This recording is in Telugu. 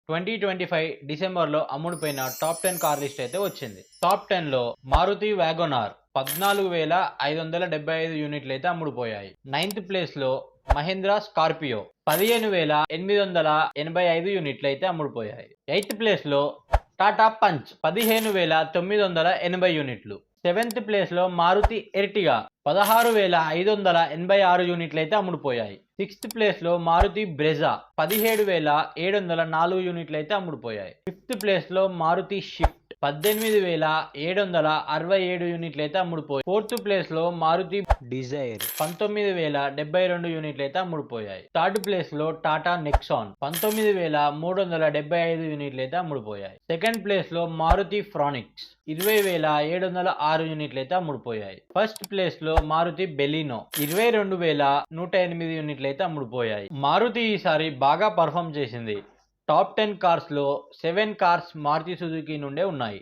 2025 డిసెంబర్లో అమ్ముడుపోయిన టాప్ 10 కార్ లిస్ట్ అయితే వచ్చింది. టాప్ 10లో మారుతి వ్యాగనార్ 14,575 యూనిట్లు అయితే అమ్ముడుపోయాయి. 9th ప్లేస్లో మహేంద్ర స్కార్పియో 15,885 యూనిట్లు అయితే అమ్ముడుపోయాయి. 8th ప్లేస్లో టాటా పంచ్ 15,980 యూనిట్లు. 7th ప్లేస్లో మారుతి ఎర్టిగా 16,586 యూనిట్లు అయితే అమ్ముడుపోయాయి. 6th ప్లేస్లో మారుతి బ్రెజా 17,704 యూనిట్లు అయితే అమ్ముడుపోయాయి. 5th ప్లేస్లో మారుతి షిఫ్ట్ 18,767 యూనిట్లు అయితే అమ్ముడుపోయాయి. 4th ప్లేస్లో మారుతి డిజైర్ 19,072 యూనిట్లు అయితే అమ్ముడుపోయాయి. 3rd ప్లేస్లో టాటా నెక్సాన్ 19,375 యూనిట్లు అయితే అమ్ముడుపోయాయి. 2nd ప్లేస్లో మారుతి ఫ్రానిక్స్ 20,706 యూనిట్లు అయితే అమ్ముడుపోయాయి. 1st ప్లేస్లో మారుతి బెలినో 22,108 యూనిట్లు అయితే అమ్ముడుపోయాయి. మారుతి ఈసారి బాగా పర్ఫామ్ చేసింది. టాప్ 10 కార్స్లో 7 కార్స్ మారుతి సుజుకి నుండే ఉన్నాయి.